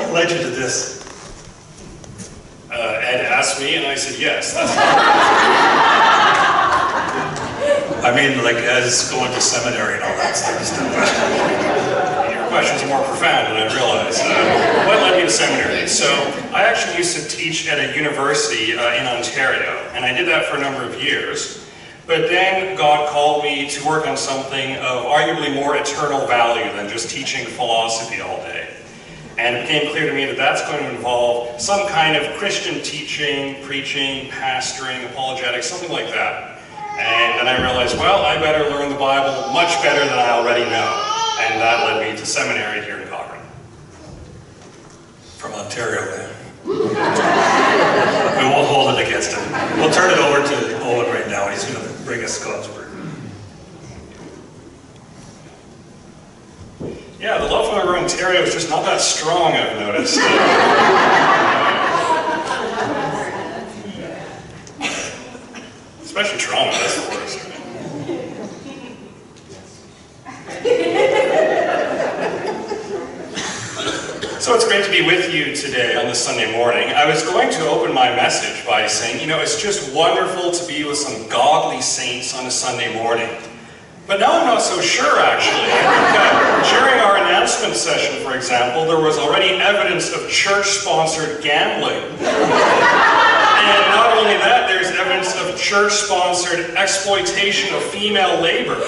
what led you to this? Ed asked me, and I said yes. That's I mean, like, as going to seminary and all that stuff. Your questions are more profound than I realized. What led me to seminary? So, I actually used to teach at a university in Ontario, and I did that for a number of years. But then God called me to work on something of arguably more eternal value than just teaching philosophy all day. And it became clear to me that that's going to involve some kind of Christian teaching, preaching, pastoring, apologetics, something like that. And then I realized, well, I better learn the Bible much better than I already know. And that led me to seminary here in Cochrane. From Ontario, then. We won't hold it against him. We'll turn it over to Owen right now. He's going to bring us God's word. Yeah, the love for Ontario is just not that strong, I've noticed. Especially Toronto, that's the worst. So it's great to be with you today on this Sunday morning. I was going to open my message by saying, you know, it's just wonderful to be with some godly saints on a Sunday morning. But now I'm not so sure, actually. I think during our announcement session, for example, there was already evidence of church-sponsored gambling. And not only that, there's evidence of church-sponsored exploitation of female labor.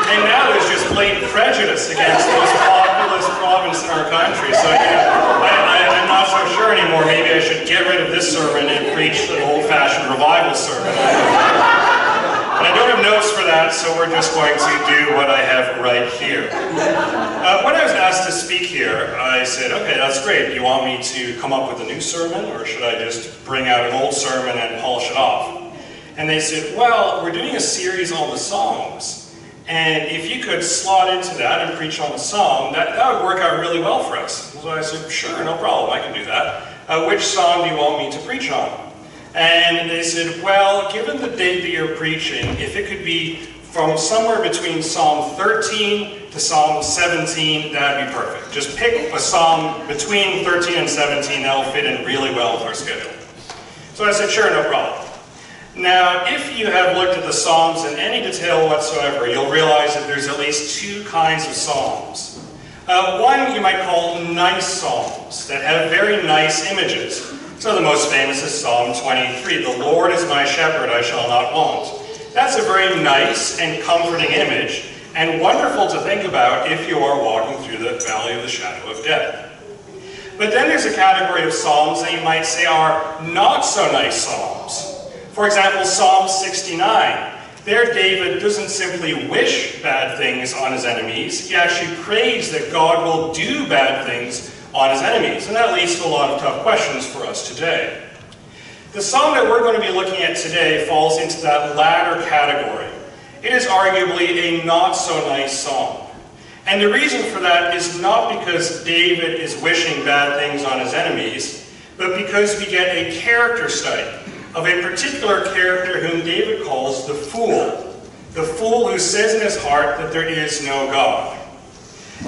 And now there's just blatant prejudice against the most populous province in our country. So yeah, I'm not so sure anymore. Maybe I should get rid of this sermon and preach an old-fashioned revival sermon. But I don't have notes for that, so we're just going to do what I have right here. When I was asked to speak here, I said, okay, that's great. Do you want me to come up with a new sermon, or should I just bring out an old sermon and polish it off? And they said, well, we're doing a series on the Psalms. And if you could slot into that and preach on a psalm, that would work out really well for us. So I said, sure, no problem, I can do that. Which psalm do you want me to preach on? And they said, well, given the date that you're preaching, if it could be from somewhere between Psalm 13 to Psalm 17, that'd be perfect. Just pick a psalm between 13 and 17, that'll fit in really well with our schedule. So I said, sure, no problem. Now, if you have looked at the Psalms in any detail whatsoever, you'll realize that there's at least two kinds of Psalms. One you might call nice Psalms that have very nice images. So the most famous is Psalm 23, "The Lord is my shepherd, I shall not want." That's a very nice and comforting image, and wonderful to think about if you are walking through the valley of the shadow of death. But then there's a category of Psalms that you might say are not so nice Psalms. For example, Psalm 69. There, David doesn't simply wish bad things on his enemies, he actually prays that God will do bad things on his enemies. And that leads to a lot of tough questions for us today. The psalm that we're going to be looking at today falls into that latter category. It is arguably a not-so-nice psalm. And the reason for that is not because David is wishing bad things on his enemies, but because we get a character study of a particular character whom David calls the fool who says in his heart that there is no God.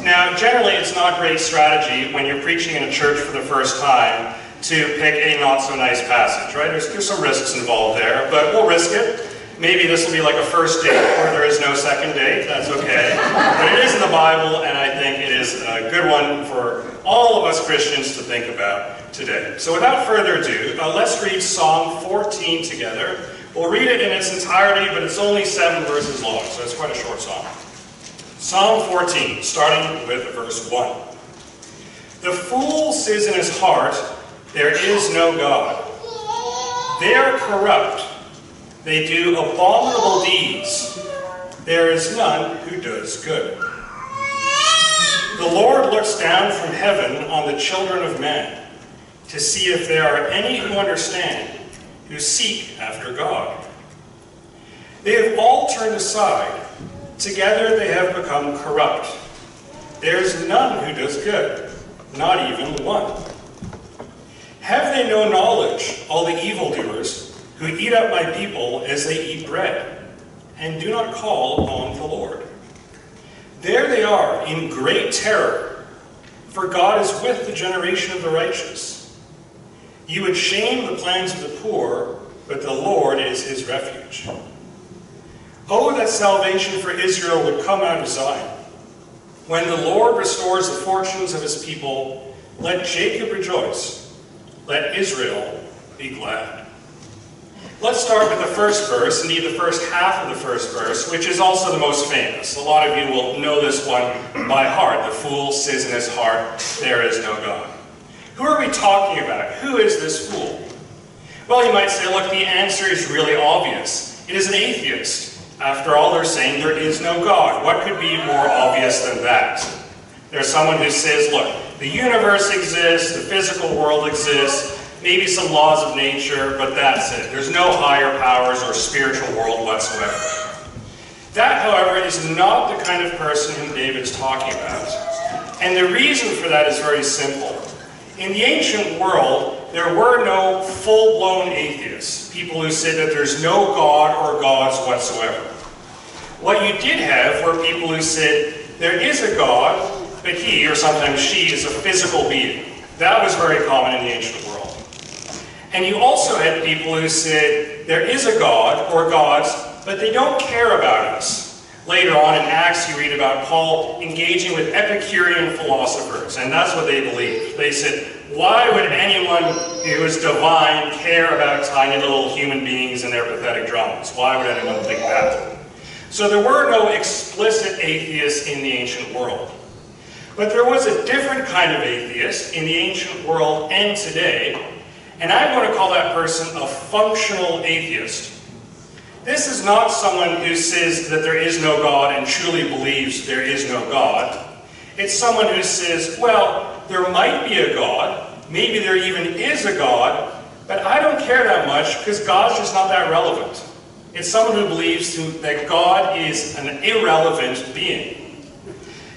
Now, generally it's not great strategy when you're preaching in a church for the first time to pick a not-so-nice passage, right? There's some risks involved there, but we'll risk it. Maybe this will be like a first date where there is no second date, that's okay. But it is in the Bible, and I think it is a good one for all of us Christians to think about today. So without further ado, let's read Psalm 14 together. We'll read it in its entirety, but it's only 7 verses long, so it's quite a short psalm. Psalm 14, starting with verse 1. The fool says in his heart, there is no God. They are corrupt. They do abominable deeds. There is none who does good. The Lord looks down from heaven on the children of men to see if there are any who understand, who seek after God. They have all turned aside. Together they have become corrupt. There is none who does good, not even one. Have they no knowledge, all the evildoers, who eat up my people as they eat bread, and do not call upon the Lord? There they are in great terror. For God is with the generation of the righteous. You would shame the plans of the poor, but the Lord is his refuge. Oh, that salvation for Israel would come out of Zion. When the Lord restores the fortunes of his people, let Jacob rejoice. Let Israel be glad. Let's start with the first verse, indeed the first half of the first verse, which is also the most famous. A lot of you will know this one by heart. The fool says in his heart, there is no God. Who are we talking about? Who is this fool? Well, you might say, look, the answer is really obvious. It is an atheist. After all, they're saying there is no God. What could be more obvious than that? There's someone who says, look, the universe exists, the physical world exists, maybe some laws of nature, but that's it. There's no higher powers or spiritual world whatsoever. That, however, is not the kind of person whom David's talking about. And the reason for that is very simple. In the ancient world, there were no full-blown atheists, people who said that there's no God or gods whatsoever. What you did have were people who said there is a God, but he, or sometimes she, is a physical being. That was very common in the ancient world. And you also had people who said there is a God or gods, but they don't care about us. Later on in Acts, you read about Paul engaging with Epicurean philosophers, and that's what they believed. They said, why would anyone who is divine care about tiny little human beings and their pathetic dramas? Why would anyone think that? So there were no explicit atheists in the ancient world. But there was a different kind of atheist in the ancient world and today, and I'm going to call that person a functional atheist. This is not someone who says that there is no God and truly believes there is no God. It's someone who says, well, there might be a God, maybe there even is a God, but I don't care that much because God's just not that relevant. It's someone who believes that God is an irrelevant being.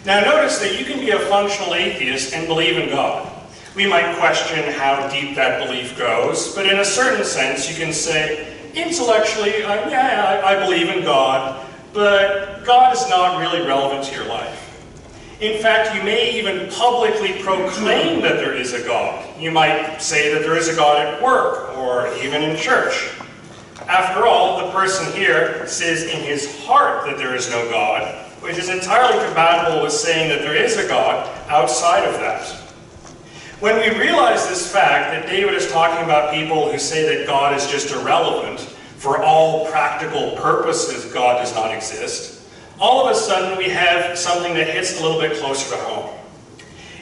Now notice that you can be a functional atheist and believe in God. We might question how deep that belief goes, but in a certain sense you can say, intellectually, yeah, I believe in God, but God is not really relevant to your life. In fact, you may even publicly proclaim that there is a God. You might say that there is a God at work, or even in church. After all, the person here says in his heart that there is no God, which is entirely compatible with saying that there is a God outside of that. When we realize this fact, that David is talking about people who say that God is just irrelevant, for all practical purposes God does not exist, all of a sudden we have something that hits a little bit closer to home.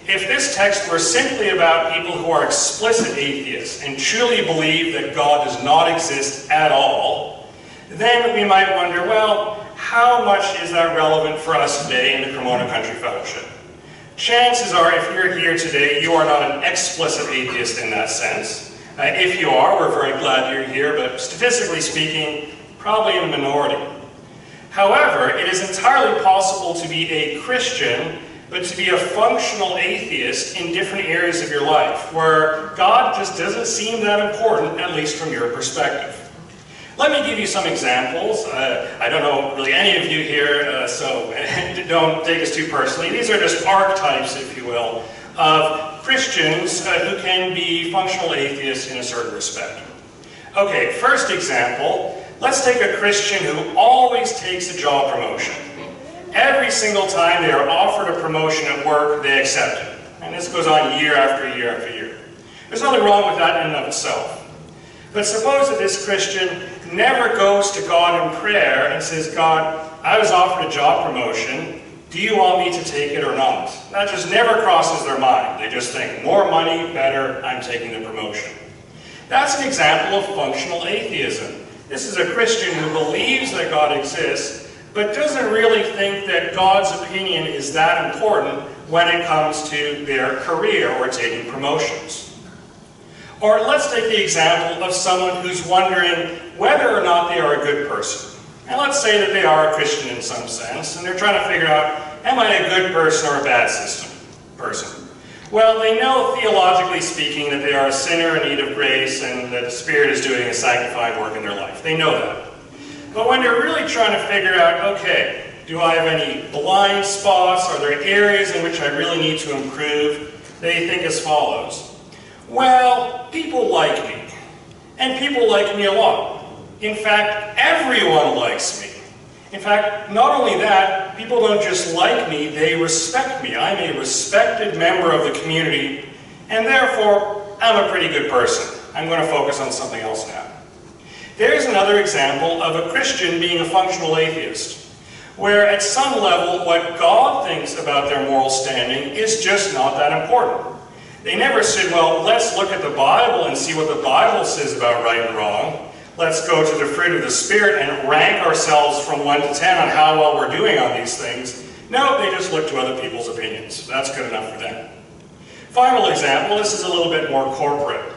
If this text were simply about people who are explicit atheists and truly believe that God does not exist at all, then we might wonder, well, how much is that relevant for us today in the Cremona Country Fellowship? Chances are, if you're here today, you are not an explicit atheist in that sense. If you are, we're very glad you're here, but statistically speaking, probably in a minority. However, it is entirely possible to be a Christian, but to be a functional atheist in different areas of your life, where God just doesn't seem that important, at least from your perspective. Let me give you some examples. I don't know really any of you here, so don't take this too personally. These are just archetypes, if you will, of Christians who can be functional atheists in a certain respect. Okay, first example, let's take a Christian who always takes a job promotion. Every single time they are offered a promotion at work, they accept it. And this goes on year after year after year. There's nothing wrong with that in and of itself. But suppose that this Christian never goes to God in prayer and says, God, I was offered a job promotion. Do you want me to take it or not? That just never crosses their mind. They just think, more money, better, I'm taking the promotion. That's an example of functional atheism. This is a Christian who believes that God exists, but doesn't really think that God's opinion is that important when it comes to their career or taking promotions. Or let's take the example of someone who's wondering whether or not they are a good person. And let's say that they are a Christian in some sense, and they're trying to figure out, am I a good person or a bad person? Well, they know theologically speaking that they are a sinner in need of grace and that the Spirit is doing a sanctifying work in their life. They know that. But when they're really trying to figure out, okay, Do I have any blind spots? Are there areas in which I really need to improve? They think as follows. Well, people like me. And people like me a lot. In fact, everyone likes me. In fact, not only that, people don't just like me, they respect me. I'm a respected member of the community, and therefore, I'm a pretty good person. I'm going to focus on something else now. There's another example of a Christian being a functional atheist, where at some level, what God thinks about their moral standing is just not that important. They never said, well, let's look at the Bible and see what the Bible says about right and wrong. Let's go to the fruit of the Spirit and rank ourselves from 1 to 10 on how well we're doing on these things. No, they just look to other people's opinions. That's good enough for them. Final example, this is a little bit more corporate.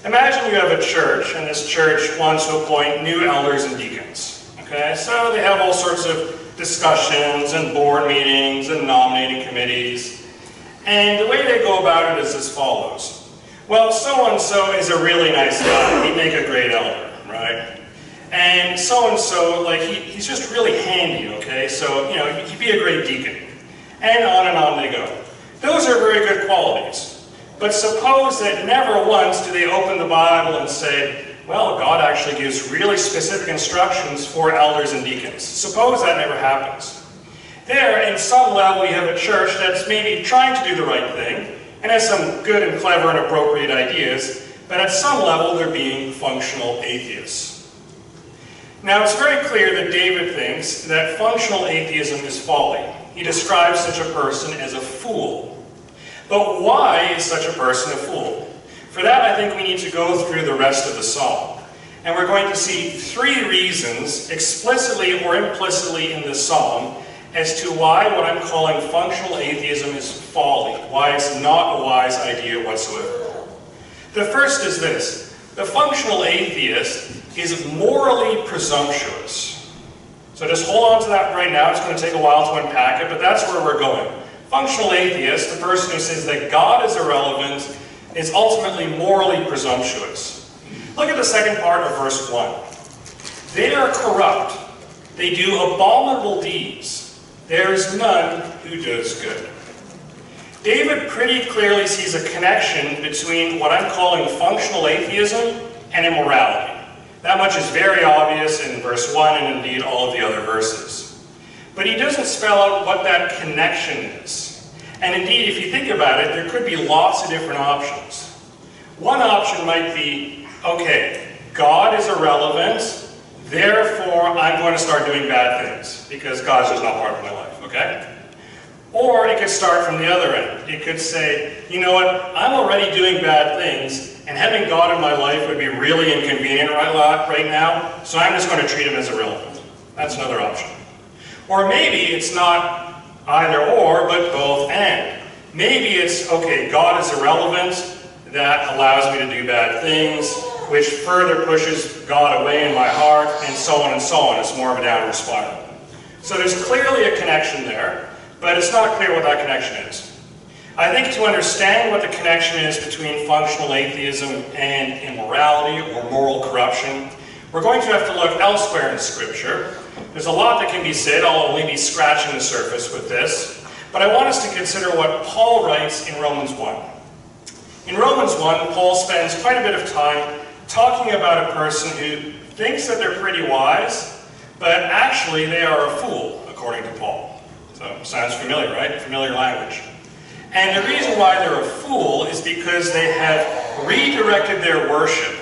Imagine you have a church, and this church wants to appoint new elders and deacons. Okay, so they have all sorts of discussions and board meetings and nominating committees. And the way they go about it is as follows. Well, so-and-so is a really nice guy. He'd make a great elder, right? And so-and-so, like, he's just really handy, okay? So, you know, he'd be a great deacon. And on they go. Those are very good qualities. But suppose that never once do they open the Bible and say, well, God actually gives really specific instructions for elders and deacons. Suppose that never happens. There, in some level, you have a church that's maybe trying to do the right thing, and has some good and clever and appropriate ideas, but at some level they're being functional atheists. Now, it's very clear that David thinks that functional atheism is folly. He describes such a person as a fool. But why is such a person a fool? For that, I think we need to go through the rest of the psalm. And we're going to see 3 reasons, explicitly or implicitly in this psalm, as to why what I'm calling functional atheism is folly, why it's not a wise idea whatsoever. The first is this: the functional atheist is morally presumptuous. So just hold on to that right now. It's going to take a while to unpack it, but that's where we're going. Functional atheist, the person who says that God is irrelevant, is ultimately morally presumptuous. Look at the second part of verse 1. They are corrupt. They do abominable deeds. There is none who does good. David pretty clearly sees a connection between what I'm calling functional atheism and immorality. That much is very obvious in verse 1 and indeed all of the other verses. But he doesn't spell out what that connection is. And indeed, if you think about it, there could be lots of different options. One option might be, okay, God is irrelevant, therefore I'm going to start doing bad things, because God's just not part of my life, okay? Or it could start from the other end. It could say, you know what, I'm already doing bad things, and having God in my life would be really inconvenient right now, so I'm just going to treat him as irrelevant. That's another option. Or maybe it's not either or, but both and. Maybe it's, okay, God is irrelevant, that allows me to do bad things, which further pushes God away in my heart, and so on and so on. It's more of a downward spiral. So there's clearly a connection there, but it's not clear what that connection is. I think to understand what the connection is between functional atheism and immorality or moral corruption, we're going to have to look elsewhere in Scripture. There's a lot that can be said. I'll only be scratching the surface with this. But I want us to consider what Paul writes in Romans 1. In Romans 1, Paul spends quite a bit of time talking about a person who thinks that they're pretty wise, but actually they are a fool, according to Paul. So, sounds familiar, right? Familiar language. And the reason why they're a fool is because they have redirected their worship.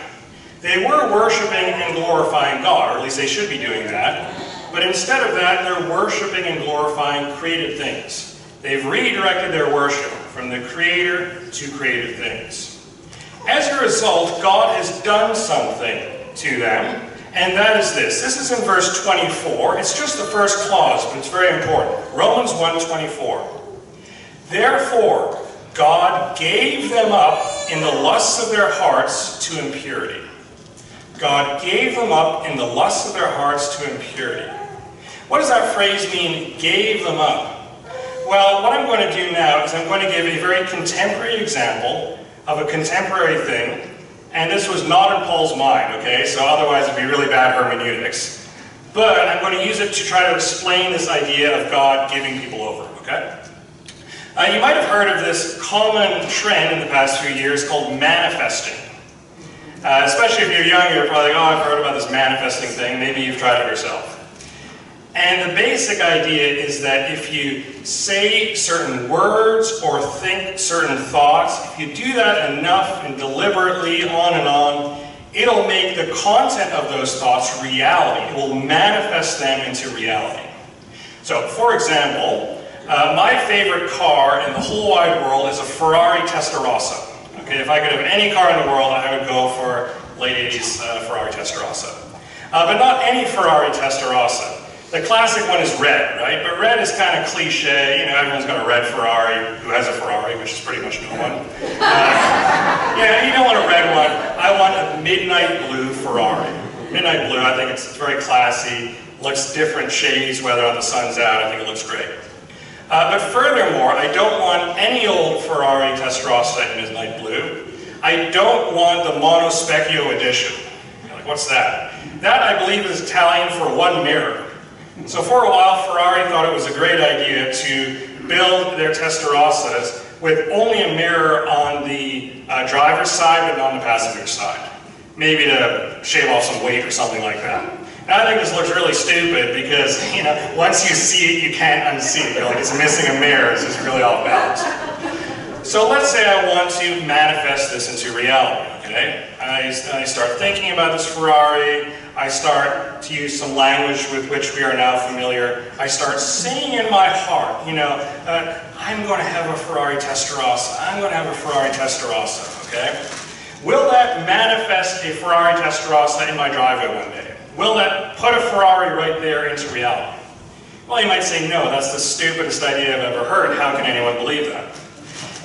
They were worshiping and glorifying God, or at least they should be doing that. But instead of that, they're worshiping and glorifying created things. They've redirected their worship from the Creator to created things. As a result, God has done something to them, and that is this. This is in verse 24. It's just the first clause, but it's very important. Romans 1:24. Therefore, God gave them up in the lusts of their hearts to impurity. God gave them up in the lusts of their hearts to impurity. What does that phrase mean, gave them up? Well, what I'm going to do now is I'm going to give a very contemporary example of a contemporary thing, and this was not in Paul's mind, okay? So otherwise it'd be really bad hermeneutics. but I'm going to use it to try to explain this idea of God giving people over, okay? You might have heard of this common trend in the past few years called manifesting. Especially if you're young, you're probably like, oh, I've heard about this manifesting thing. Maybe you've tried it yourself. And the basic idea is that if you say certain words or think certain thoughts, if you do that enough and deliberately on and on, it'll make the content of those thoughts reality. It will manifest them into reality. So, for example, my favorite car in the whole wide world is a Ferrari Testarossa. Okay, if I could have any car in the world, I would go for late 80s Ferrari Testarossa. But not any Ferrari Testarossa. The classic one is red, right? But red is kind of cliche. You know, everyone's got a red Ferrari who has a Ferrari, which is pretty much no one. Yeah, you don't want a red one. I want a midnight blue Ferrari. Midnight blue, I think it's very classy. Looks different shades, whether the sun's out. I think it looks great. But furthermore, I don't want any old Ferrari Testarossa in midnight blue. I don't want the Monospecchio edition. You're like, what's that? That, I believe, is Italian for one mirror. So for a while, Ferrari thought it was a great idea to build their Testarossas with only a mirror on the driver's side, but not on the passenger side. Maybe to shave off some weight or something like that. And I think this looks really stupid because, you know, once you see it, you can't unsee it. You're like, it's missing a mirror. It's just really off balance. So let's say I want to manifest this into reality, okay? I start thinking about this Ferrari. I start to use some language with which we are now familiar. I start saying in my heart, you know, I'm going to have a Ferrari Testarossa. I'm going to have a Ferrari Testarossa, okay? Will that manifest a Ferrari Testarossa in my driveway one day? Will that put a Ferrari right there into reality? Well, you might say, no, that's the stupidest idea I've ever heard. How can anyone believe that?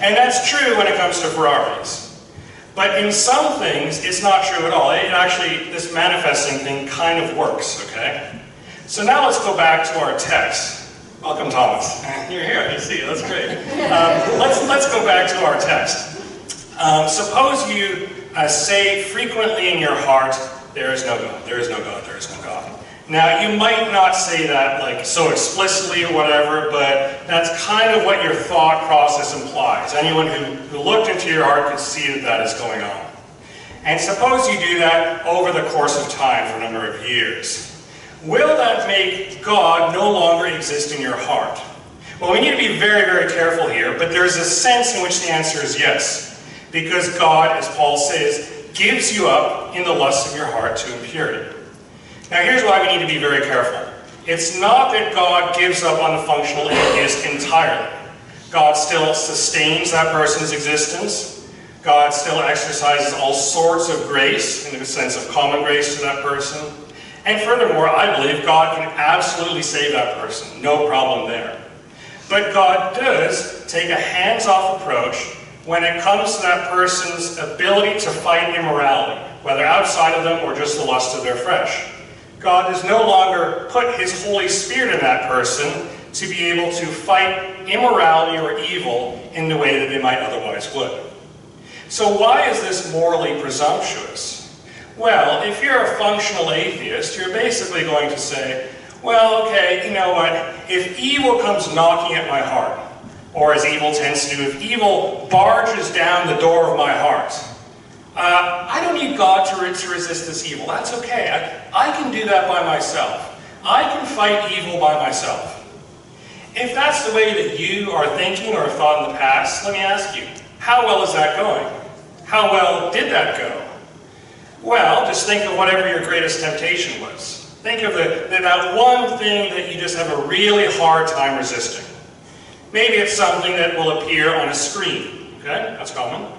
And that's true when it comes to Ferraris. But in some things, it's not true at all. It actually, this manifesting thing kind of works, okay? So now let's go back to our text. Welcome, Thomas. You're here, I can see you, that's great. Let's go back to our text. Suppose you say frequently in your heart, there is no God, there is no God, there is no God. Now, you might not say that like so explicitly or whatever, but that's kind of what your thought process implies. Anyone who looked into your heart could see that that is going on. And suppose you do that over the course of time for a number of years. Will that make God no longer exist in your heart? Well, we need to be very, very careful here, but there's a sense in which the answer is yes. Because God, as Paul says, gives you up in the lust of your heart to impurity. Now here's why we need to be very careful. It's not that God gives up on the functional atheist entirely. God still sustains that person's existence. God still exercises all sorts of grace, in the sense of common grace to that person. And furthermore, I believe God can absolutely save that person. No problem there. But God does take a hands-off approach when it comes to that person's ability to fight immorality, whether outside of them or just the lust of their flesh. God does no longer put His Holy Spirit in that person to be able to fight immorality or evil in the way that they might otherwise would. So why is this morally presumptuous? Well, if you're a functional atheist, you're basically going to say, well, okay, you know what, if evil comes knocking at my heart, or as evil tends to do, if evil barges down the door of my heart, I don't need God to resist this evil. That's okay. I can do that by myself. I can fight evil by myself. If that's the way that you are thinking or have thought in the past, let me ask you, how well is that going? How well did that go? Well, just think of whatever your greatest temptation was. Think of that one thing that you just have a really hard time resisting. Maybe it's something that will appear on a screen. Okay, that's common.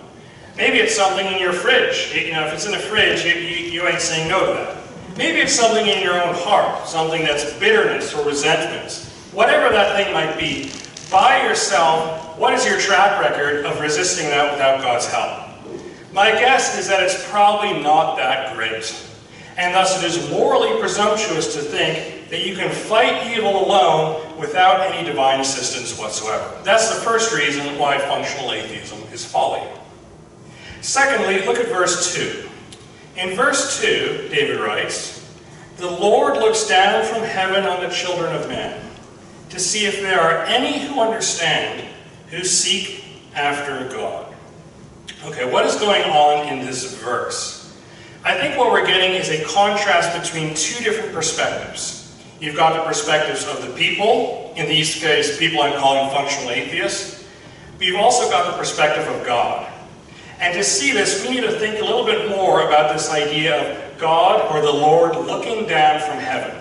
Maybe it's something in your fridge. You know, if it's in the fridge, you ain't saying no to that. Maybe it's something in your own heart, something that's bitterness or resentment. Whatever that thing might be, by yourself, what is your track record of resisting that without God's help? My guess is that it's probably not that great. And thus it is morally presumptuous to think that you can fight evil alone without any divine assistance whatsoever. That's the first reason why functional atheism is folly. Secondly, look at verse 2. In verse 2, David writes, "The Lord looks down from heaven on the children of men, to see if there are any who understand, who seek after God." Okay, what is going on in this verse? I think what we're getting is a contrast between two different perspectives. You've got the perspectives of the people, in these case, people I'm calling functional atheists, but you've also got the perspective of God. And to see this, we need to think a little bit more about this idea of God or the Lord looking down from heaven.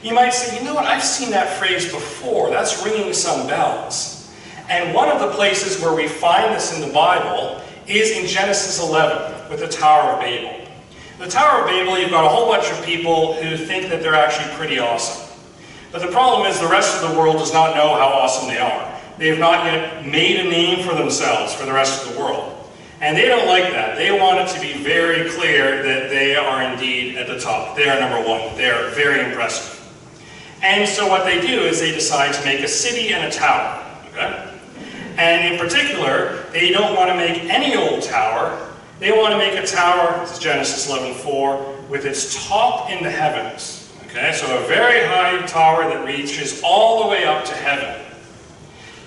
You might say, you know what, I've seen that phrase before. That's ringing some bells. And one of the places where we find this in the Bible is in Genesis 11 with the Tower of Babel. The Tower of Babel, you've got a whole bunch of people who think that they're actually pretty awesome. But the problem is the rest of the world does not know how awesome they are. They have not yet made a name for themselves for the rest of the world. And they don't like that. They want it to be very clear that they are indeed at the top. They are number one. They are very impressive. And so what they do is they decide to make a city and a tower. Okay? And in particular, they don't want to make any old tower. They want to make a tower, this is Genesis 11:4, with its top in the heavens. Okay, so a very high tower that reaches all the way up to heaven.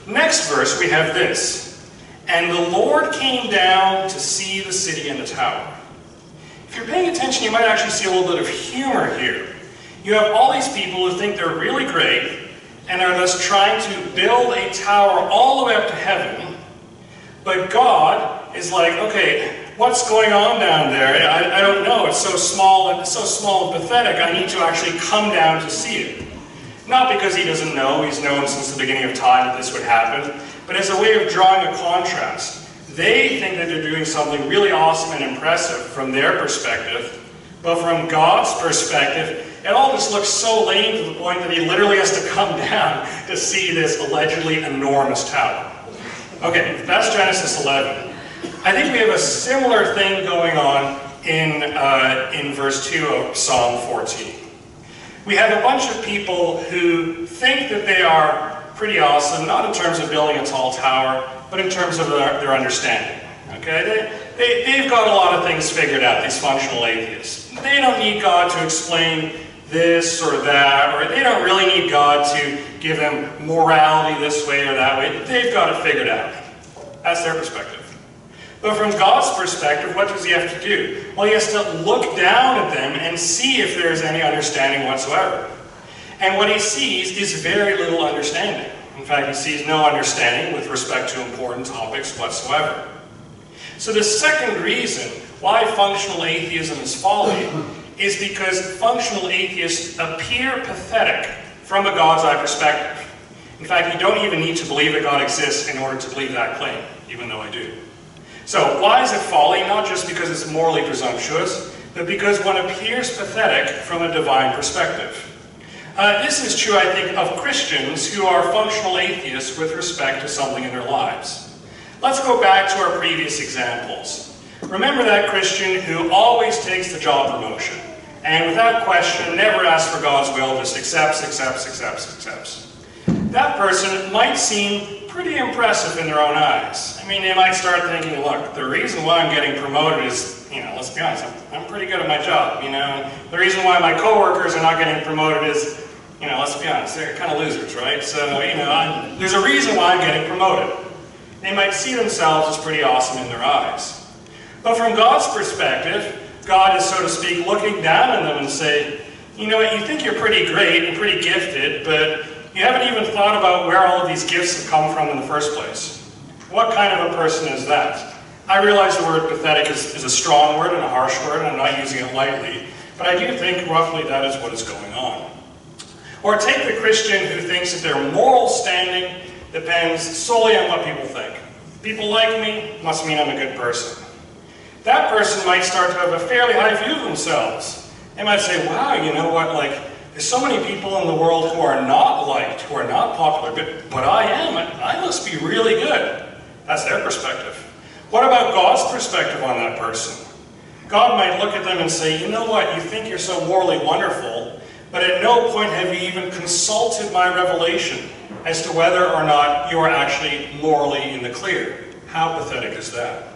Next verse, we have this. "And the Lord came down to see the city and the tower." If you're paying attention, you might actually see a little bit of humor here. You have all these people who think they're really great, and are thus trying to build a tower all the way up to heaven, but God is like, okay, what's going on down there? I don't know, it's so small and pathetic, I need to actually come down to see it. Not because he doesn't know, he's known since the beginning of time that this would happen, but as a way of drawing a contrast. They think that they're doing something really awesome and impressive from their perspective, but from God's perspective, it all just looks so lame to the point that he literally has to come down to see this allegedly enormous tower. Okay, that's Genesis 11. I think we have a similar thing going on in verse 2 of Psalm 14. We have a bunch of people who think that they are pretty awesome, not in terms of building a tall tower, but in terms of their understanding. Okay, they've got a lot of things figured out, these functional atheists. They don't need God to explain this or that, or they don't really need God to give them morality this way or that way. They've got it figured out. That's their perspective. But from God's perspective, what does he have to do? Well, he has to look down at them and see if there's any understanding whatsoever. And what he sees is very little understanding. In fact, he sees no understanding with respect to important topics whatsoever. So the second reason why functional atheism is folly is because functional atheists appear pathetic from a God's eye perspective. In fact, you don't even need to believe that God exists in order to believe that claim, even though I do. So why is it folly? Not just because it's morally presumptuous, but because one appears pathetic from a divine perspective. This is true, I think, of Christians who are functional atheists with respect to something in their lives. Let's go back to our previous examples. Remember that Christian who always takes the job promotion, and without question, never asks for God's will, just accepts. That person might seem pretty impressive in their own eyes. I mean, they might start thinking, look, the reason why I'm getting promoted is, let's be honest, I'm pretty good at my job, The reason why my coworkers are not getting promoted is, let's be honest, they're kind of losers, right? So, there's a reason why I'm getting promoted. They might see themselves as pretty awesome in their eyes. But from God's perspective, God is, so to speak, looking down on them and say, you know what, you think you're pretty great and pretty gifted, but you haven't even thought about where all of these gifts have come from in the first place. What kind of a person is that? I realize the word pathetic is a strong word and a harsh word, and I'm not using it lightly, but I do think roughly that is what is going on. Or take the Christian who thinks that their moral standing depends solely on what people think. People like me, must mean I'm a good person. That person might start to have a fairly high view of themselves. They might say, wow, you know what, there's so many people in the world who are not liked, who are not popular, but I am, I must be really good. That's their perspective. What about God's perspective on that person? God might look at them and say, you know what, you think you're so morally wonderful, but at no point have you even consulted my revelation as to whether or not you are actually morally in the clear. How pathetic is that?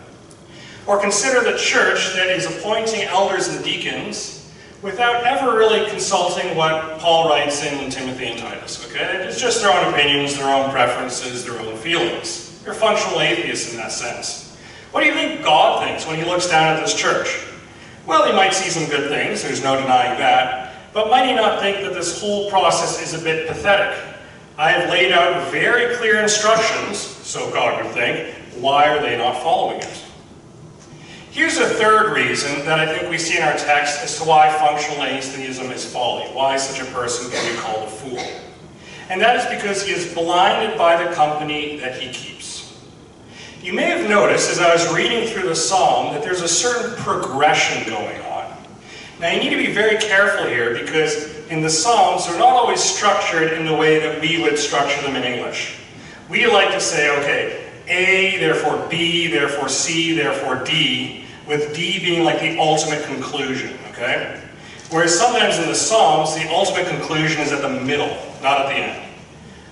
Or consider the church that is appointing elders and deacons, without ever really consulting what Paul writes in Timothy and Titus, okay? It's just their own opinions, their own preferences, their own feelings. They're functional atheists in that sense. What do you think God thinks when he looks down at this church? Well, he might see some good things, there's no denying that, but might he not think that this whole process is a bit pathetic? I have laid out very clear instructions, so God would think, why are they not following it? Here's a third reason that I think we see in our text as to why functional atheism is folly, why such a person can be called a fool. And that is because he is blinded by the company that he keeps. You may have noticed as I was reading through the psalm that there's a certain progression going on. Now you need to be very careful here because in the psalms they're not always structured in the way that we would structure them in English. We like to say, okay, A, therefore B, therefore C, therefore D, with D being like the ultimate conclusion, okay? Whereas sometimes in the Psalms, the ultimate conclusion is at the middle, not at the end.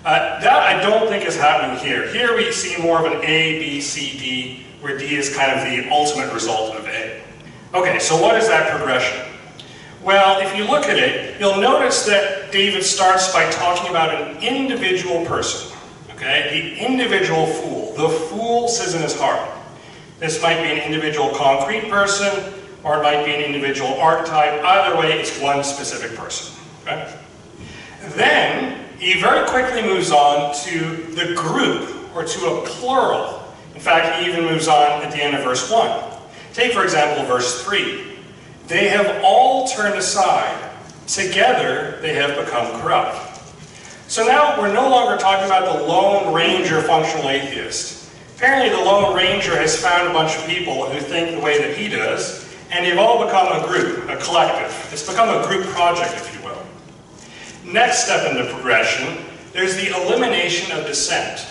That I don't think is happening here. Here we see more of an A, B, C, D, where D is kind of the ultimate result of A. Okay, so what is that progression? Well, if you look at it, you'll notice that David starts by talking about an individual person, okay? The individual fool. The fool says in his heart. This might be an individual concrete person, or it might be an individual archetype. Either way, it's one specific person. Okay? Then, he very quickly moves on to the group, or to a plural. In fact, he even moves on at the end of verse 1. Take, for example, verse 3. They have all turned aside. Together, they have become corrupt. So now, we're no longer talking about the Lone Ranger functional atheist. Apparently the Lone Ranger has found a bunch of people who think the way that he does, and they've all become a group, a collective. It's become a group project, if you will. Next step in the progression, there's the elimination of dissent.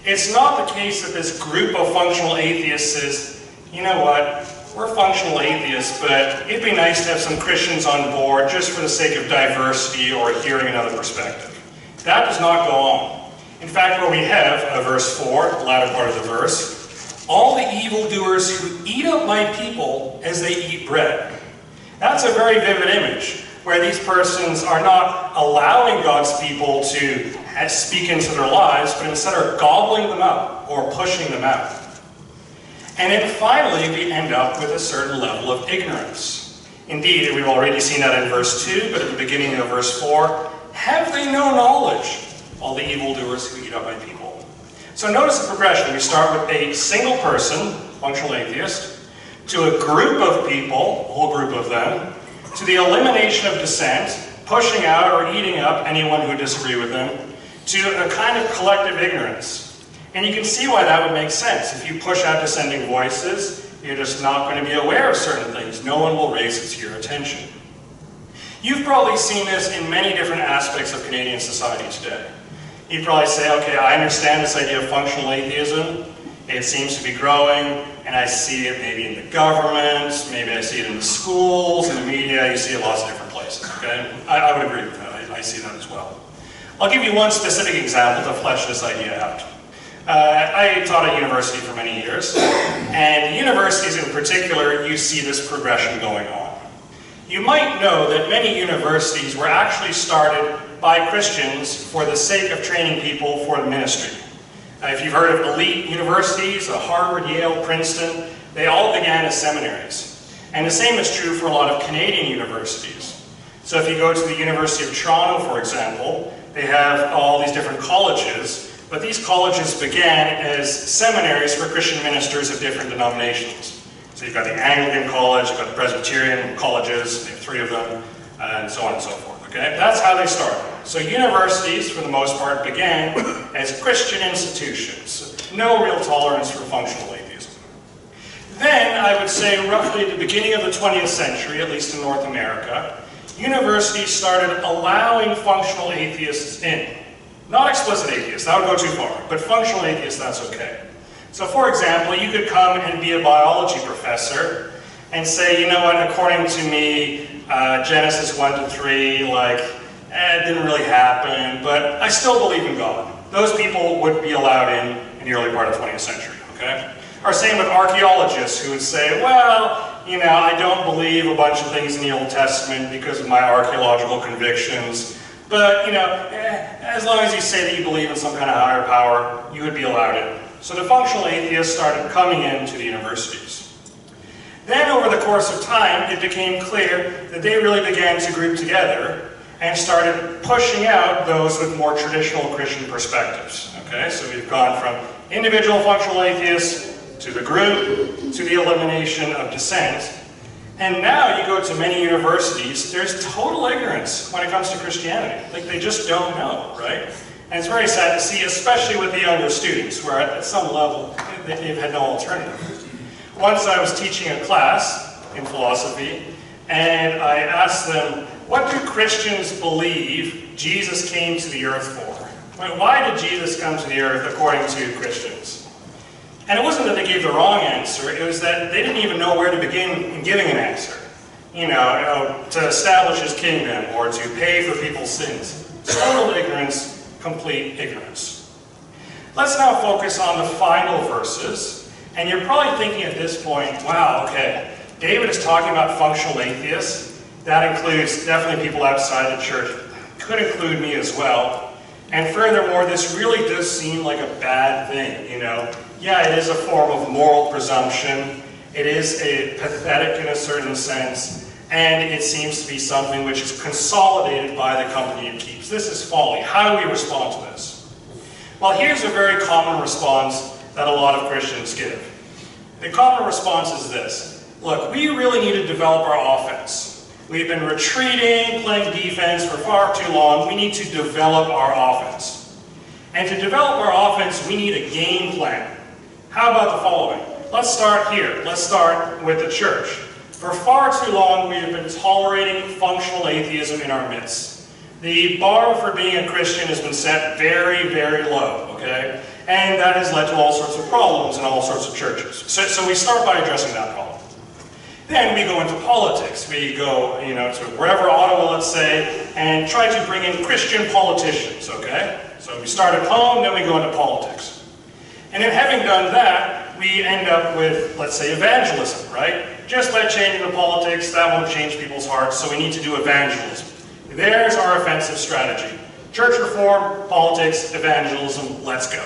It's not the case that this group of functional atheists says, you know what, we're functional atheists, but it'd be nice to have some Christians on board just for the sake of diversity or hearing another perspective. That does not go on. In fact, what we have, verse 4, the latter part of the verse, all the evildoers who eat up my people as they eat bread. That's a very vivid image, where these persons are not allowing God's people to speak into their lives, but instead are gobbling them up or pushing them out. And then finally, we end up with a certain level of ignorance. Indeed, we've already seen that in verse 2, but at the beginning of verse 4, have they no knowledge? All the evildoers who eat up my people. So notice the progression. We start with a single person, functional atheist, to a group of people, a whole group of them, to the elimination of dissent, pushing out or eating up anyone who disagree with them, to a kind of collective ignorance. And you can see why that would make sense. If you push out dissenting voices, you're just not going to be aware of certain things. No one will raise it to your attention. You've probably seen this in many different aspects of Canadian society today. You'd probably say, okay, I understand this idea of functional atheism. It seems to be growing, and I see it maybe in the government, maybe I see it in the schools, in the media, you see it lots of different places, okay? I would agree with that. I see that as well. I'll give you one specific example to flesh this idea out. I taught at university for many years, and universities in particular, you see this progression going on. You might know that many universities were actually started by Christians for the sake of training people for the ministry. If you've heard of elite universities, Harvard, Yale, Princeton, they all began as seminaries. And the same is true for a lot of Canadian universities. So if you go to the University of Toronto, for example, they have all these different colleges, but these colleges began as seminaries for Christian ministers of different denominations. So you've got the Anglican College, you've got the Presbyterian colleges, they have 3 of them, and so on and so forth. Okay? That's how they started. So universities, for the most part, began as Christian institutions. No real tolerance for functional atheism. Then, I would say, roughly at the beginning of the 20th century, at least in North America, universities started allowing functional atheists in. Not explicit atheists, that would go too far, but functional atheists, that's okay. So for example, you could come and be a biology professor and say, you know what, according to me, Genesis 1 to 3, it didn't really happen, but I still believe in God. Those people would be allowed in the early part of the 20th century, okay? Or same with archaeologists who would say, well, I don't believe a bunch of things in the Old Testament because of my archaeological convictions. But, as long as you say that you believe in some kind of higher power, you would be allowed it. So the functional atheists started coming into the universities. Then, over the course of time, it became clear that they really began to group together and started pushing out those with more traditional Christian perspectives. Okay, so we've gone from individual functional atheists to the group to the elimination of dissent. And now you go to many universities, there's total ignorance when it comes to Christianity. Like, they just don't know, right? And it's very sad to see, especially with the younger students, where at some level they've had no alternative. Once I was teaching a class in philosophy, and I asked them, what do Christians believe Jesus came to the earth for? Why did Jesus come to the earth according to Christians? And it wasn't that they gave the wrong answer, it was that they didn't even know where to begin in giving an answer. To establish his kingdom or to pay for people's sins. Total ignorance, complete ignorance. Let's now focus on the final verses. And you're probably thinking at this point, wow, okay, David is talking about functional atheists. That includes definitely people outside the church. Could include me as well. And furthermore, this really does seem like a bad thing, Yeah, it is a form of moral presumption. It is pathetic in a certain sense. And it seems to be something which is consolidated by the company it keeps. This is folly. How do we respond to this? Well, here's a very common response that a lot of Christians give. The common response is this. Look, we really need to develop our offense. We've been retreating, playing defense for far too long. We need to develop our offense. And to develop our offense, we need a game plan. How about the following? Let's start here. Let's start with the church. For far too long, we have been tolerating functional atheism in our midst. The bar for being a Christian has been set very, very low, okay? And that has led to all sorts of problems in all sorts of churches. So we start by addressing that problem. Then we go into politics. We go, to wherever, Ottawa, let's say, and try to bring in Christian politicians, okay? So we start at home, then we go into politics. And in having done that, we end up with, let's say, evangelism, right? Just by changing the politics, that won't change people's hearts, so we need to do evangelism. There's our offensive strategy. Church reform, politics, evangelism, let's go.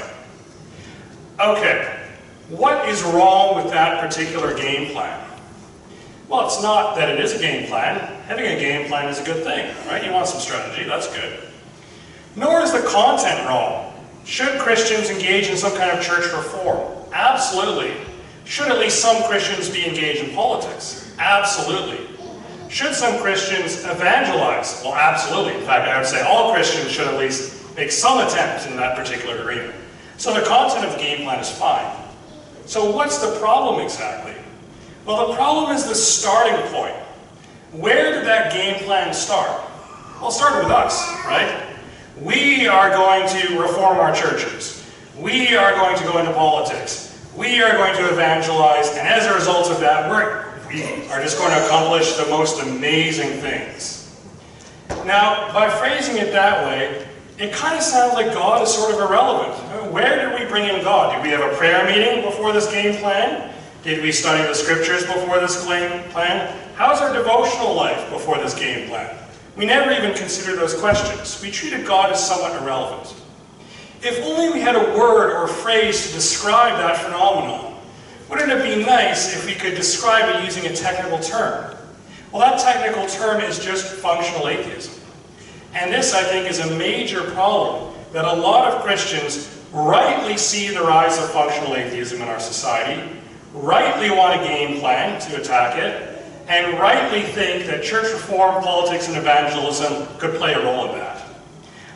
Okay, what is wrong with that particular game plan? Well, it's not that it is a game plan. Having a game plan is a good thing, right? You want some strategy, that's good. Nor is the content wrong. Should Christians engage in some kind of church reform? Absolutely. Should at least some Christians be engaged in politics? Absolutely. Should some Christians evangelize? Well, absolutely. In fact, I would say all Christians should at least make some attempt in that particular arena. So the content of the game plan is fine. So what's the problem exactly? Well, the problem is the starting point. Where did that game plan start? Well, it started with us, right? We are going to reform our churches. We are going to go into politics. We are going to evangelize, and as a result of that, we are just going to accomplish the most amazing things. Now, by phrasing it that way, it kind of sounds like God is sort of irrelevant. Where did we bring in God? Did we have a prayer meeting before this game plan? Did we study the scriptures before this game plan? How's our devotional life before this game plan? We never even considered those questions. We treated God as somewhat irrelevant. If only we had a word or phrase to describe that phenomenon, wouldn't it be nice if we could describe it using a technical term? Well, that technical term is just functional atheism. And this, I think, is a major problem that a lot of Christians rightly see the rise of functional atheism in our society, rightly want a game plan to attack it, and rightly think that church reform, politics, and evangelism could play a role in that.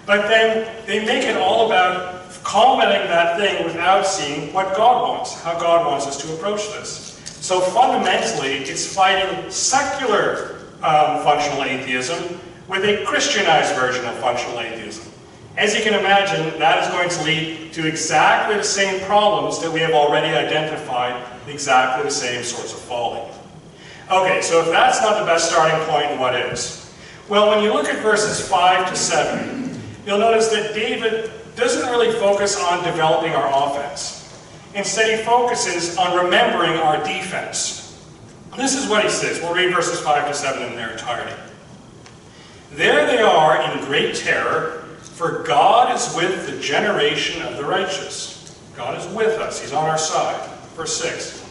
But then they make it all about commenting that thing without seeing what God wants, how God wants us to approach this. So fundamentally, it's fighting secular functional atheism with a Christianized version of functional atheism. As you can imagine, that is going to lead to exactly the same problems that we have already identified, exactly the same sorts of folly. Okay, so if that's not the best starting point, what is? Well, when you look at verses 5 to 7, you'll notice that David doesn't really focus on developing our offense. Instead, he focuses on remembering our defense. This is what he says. We'll read verses 5 to 7 in their entirety. There they are in great terror, for God is with the generation of the righteous. God is with us. He's on our side. Verse 6.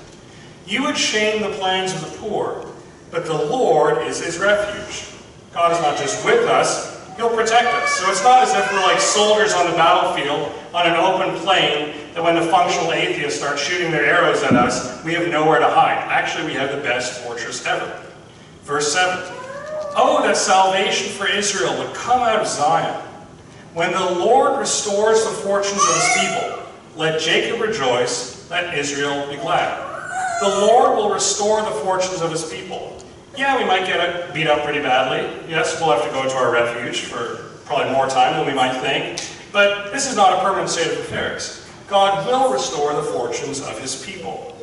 You would shame the plans of the poor, but the Lord is his refuge. God is not just with us, he'll protect us. So it's not as if we're like soldiers on the battlefield on an open plain that when the functional atheists start shooting their arrows at us, we have nowhere to hide. Actually, we have the best fortress ever. Verse 7. Oh, that salvation for Israel would come out of Zion. When the Lord restores the fortunes of his people, let Jacob rejoice, let Israel be glad. The Lord will restore the fortunes of his people. Yeah, we might get beat up pretty badly. Yes, we'll have to go to our refuge for probably more time than we might think. But this is not a permanent state of affairs. God will restore the fortunes of his people.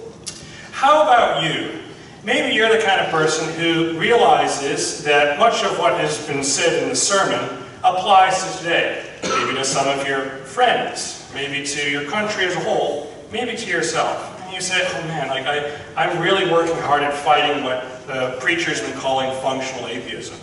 How about you? Maybe you're the kind of person who realizes that much of what has been said in the sermon applies to today. Maybe to some of your friends, maybe to your country as a whole, maybe to yourself. And you say, oh man, I'm really working hard at fighting what the preacher's been calling functional atheism.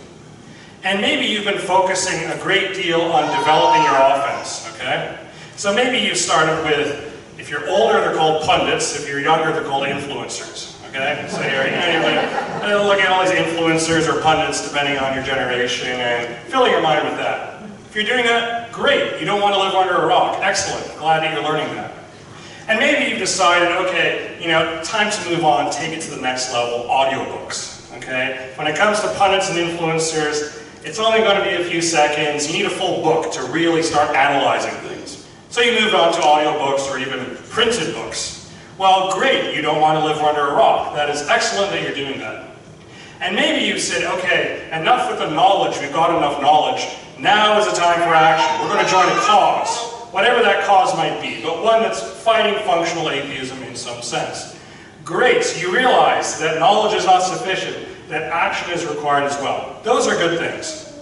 And maybe you've been focusing a great deal on developing your offense, okay? So maybe you started with, if you're older, they're called pundits. If you're younger, they're called influencers. Okay, so you're looking at all these influencers or pundits depending on your generation and filling your mind with that. If you're doing that, great. You don't want to live under a rock. Excellent. Glad that you're learning that. And maybe you've decided, okay, time to move on, take it to the next level, audiobooks. Okay? When it comes to pundits and influencers, it's only going to be a few seconds. You need a full book to really start analyzing things. So you moved on to audiobooks or even printed books. Well, great, you don't want to live under a rock. That is excellent that you're doing that. And maybe you've said, okay, enough with the knowledge, we've got enough knowledge, now is the time for action. We're going to join a cause, whatever that cause might be, but one that's fighting functional atheism in some sense. Great, so you realize that knowledge is not sufficient, that action is required as well. Those are good things.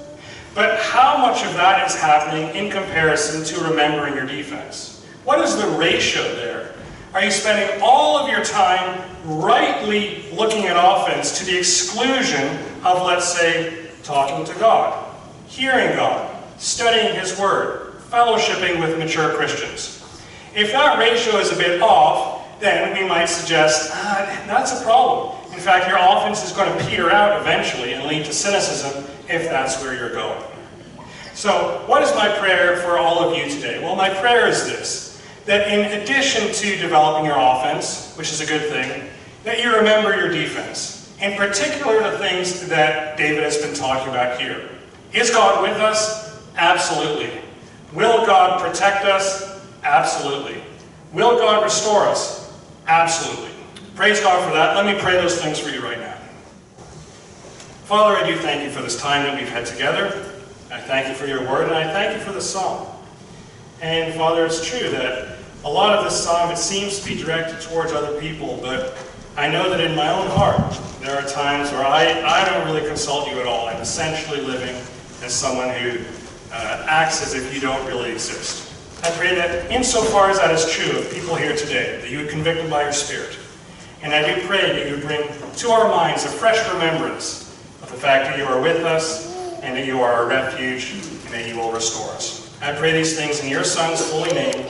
But how much of that is happening in comparison to remembering your defense? What is the ratio there? Are you spending all of your time rightly looking at offense to the exclusion of, let's say, talking to God, hearing God, studying his word, fellowshipping with mature Christians? If that ratio is a bit off, then we might suggest, that's a problem. In fact, your offense is going to peter out eventually and lead to cynicism if that's where you're going. So, what is my prayer for all of you today? Well, my prayer is this. That in addition to developing your offense, which is a good thing, that you remember your defense. In particular, the things that David has been talking about here. Is God with us? Absolutely. Will God protect us? Absolutely. Will God restore us? Absolutely. Praise God for that. Let me pray those things for you right now. Father, I do thank you for this time that we've had together. I thank you for your word, and I thank you for the song. And Father, it's true that a lot of this song, it seems to be directed towards other people, but I know that in my own heart, there are times where I don't really consult you at all. I'm essentially living as someone who acts as if you don't really exist. I pray that insofar as that is true of people here today, that you would convict them by your Spirit. And I do pray that you would bring to our minds a fresh remembrance of the fact that you are with us, and that you are our refuge, and that you will restore us. I pray these things in your Son's holy name.